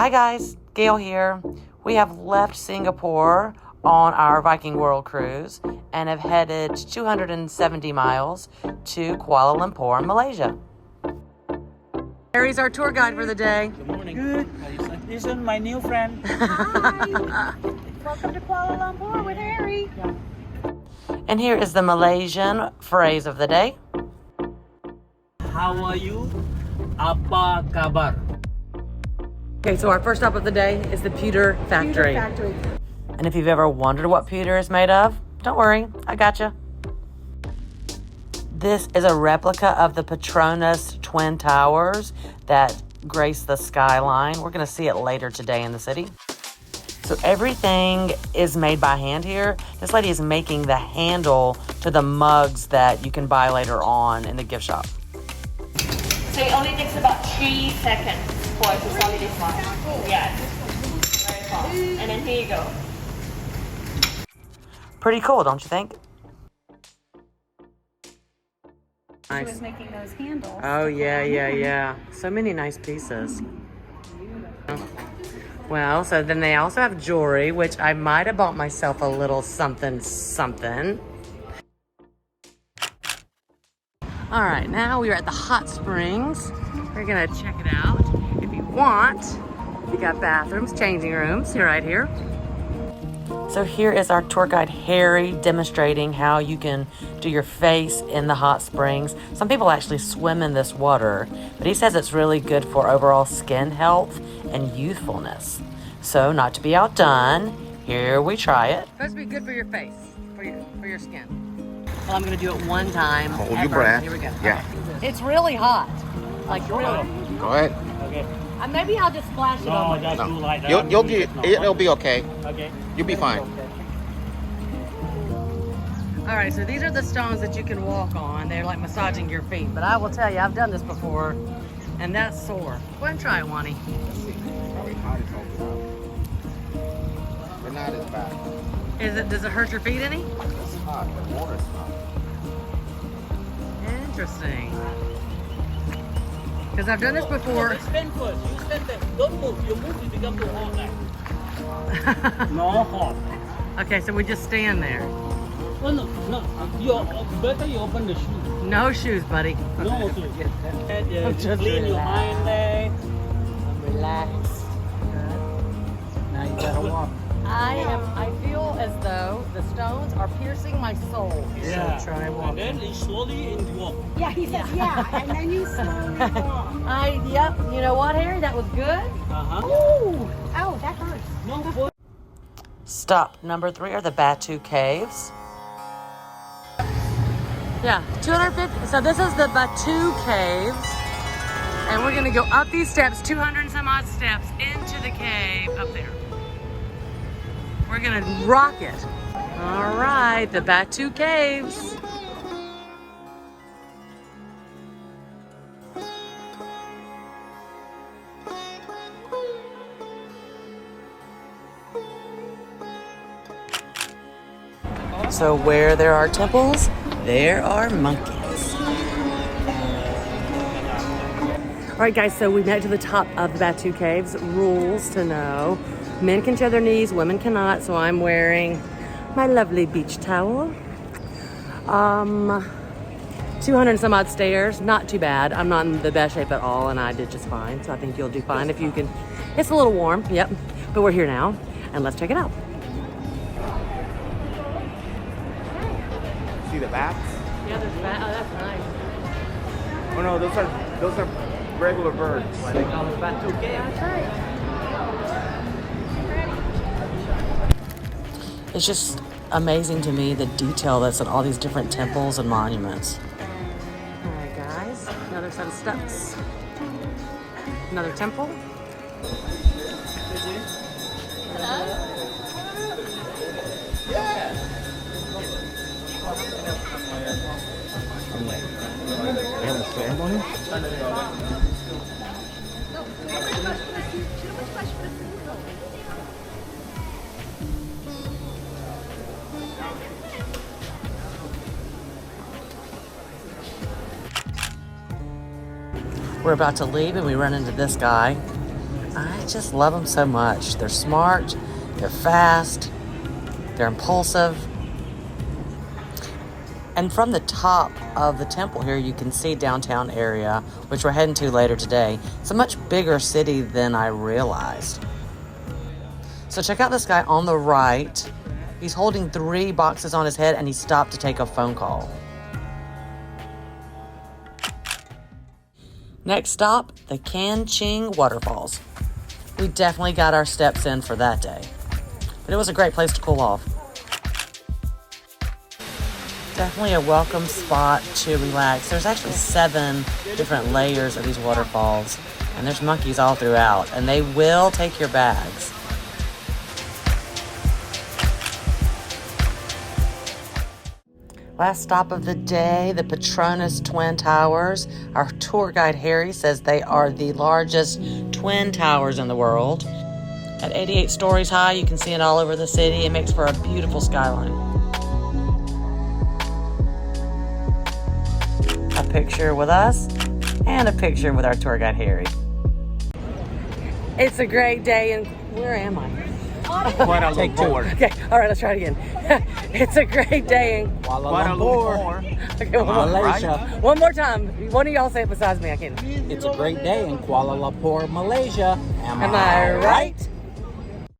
Hi guys, Gail here. We have left Singapore on our VikingWorld Cruise and have headed 270 miles to Kuala Lumpur, Malaysia. Harry's our tour guide for the day. Good morning. Good. This is my new friend. Hi. Welcome to Kuala Lumpur with Harry. And here is the Malaysian phrase of the day. How are you? Apa kabar? Okay, so our first stop of the day is the Pewter Factory. Pewter Factory. And if you've ever wondered what pewter is made of, don't worry, I gotcha. This is a replica of the Petronas Twin Towers that grace the skyline. We're going to see it later today in the city. So everything is made by hand here. This lady is making the handle to the mugs that you can buy later on in the gift shop. So it only takes about 3 seconds for it to solid this one. Yes. Very fast. And then here you go. Pretty cool, don't you think? She Nice. was making those handles. Oh, yeah. So many nice pieces. Well, so then they also have jewelry, which I might have bought myself a little something. All right, now we are at the hot springs. We're gonna check it out. If you want, you got bathrooms, changing rooms, right here. So here is our tour guide, Harry, demonstrating how you can do your face in the hot springs. Some people actually swim in this water, but he says it's really good for overall skin health and youthfulness. So not to be outdone, here we try it. Supposed to be good for your face, for your skin. Well, I'm gonna do it one time. Hold your breath. Here we go. Yeah. Okay. It's really hot. Like really. Go ahead. Okay. Maybe I'll just splash it on my Just No. do like that. You'll get. It'll be okay. Okay. You'll be fine. All right, so these are the stones that you can walk on. They're like massaging your feet. But I will tell you, I've done this before, and that's sore. Go ahead and try it, Wani. Probably hot as hell. But not as bad. Does it hurt your feet any? It's hot. The water's hot. Interesting. Because I've done this before. Stand first. You stand there. Don't move. You move, you become too hot. Like. No hot. Okay, so we just stand there. No. You better you open the shoe. No shoes, buddy. No shoes. Just Clean your relax. mind there. Relax. Now you gotta walk. I feel as though the stones are piercing my soul. Yeah. So try And walking. then you slowly and walk. Yeah, he says yeah, and then you slowly walk. Yep. You know what, Harry? That was good. Uh-huh. Ooh, oh, that hurts. No. Stop number 3 are the Batu Caves. Yeah, 250. So this is the Batu Caves. And we're gonna go up these steps, 200 and some odd steps, into the cave up there. We're gonna rock it. All right, the Batu Caves. So where there are temples, there are monkeys. All right, guys, so we made it to the top of the Batu Caves. Rules to know. Men can show their knees, women cannot, so I'm wearing my lovely beach towel. 200 and some odd stairs, not too bad. I'm not in the best shape at all, and I did just fine, so I think you'll do fine if you can. It's a little warm, yep, but we're here now, and let's check it out. See the bats? Yeah, there's that. Oh, that's nice. Oh no, those are regular birds. That's right. It's just amazing to me the detail that's in all these different temples and monuments. All right, guys, another set of steps. Another temple. They have a ceremony? We're about to leave and we run into this guy. I just love them so much. They're smart, they're fast, they're impulsive. And from the top of the temple here, you can see downtown area, which we're heading to later today. It's a much bigger city than I realized. So check out this guy on the right. He's holding 3 boxes on his head and he stopped to take a phone call. Next stop, the Can Ching waterfalls. We definitely got our steps in for that day. But it was a great place to cool off. Definitely a welcome spot to relax. There's actually 7 different layers of these waterfalls, and there's monkeys all throughout, and they will take your bags. Last stop of the day, the Petronas Twin Towers. Our tour guide Harry says they are the largest twin towers in the world. At 88 stories high, you can see it all over the city. It makes for a beautiful skyline. A picture with us and a picture with our tour guide Harry. It's a great day and where am I? Kuala Lumpur. Okay, all right, let's try it again. It's a great day in Kuala Lumpur. Okay, Malaysia. One more time. One of y'all say it besides me. I can't. It's a great day in Kuala Lumpur, Malaysia. Am I right?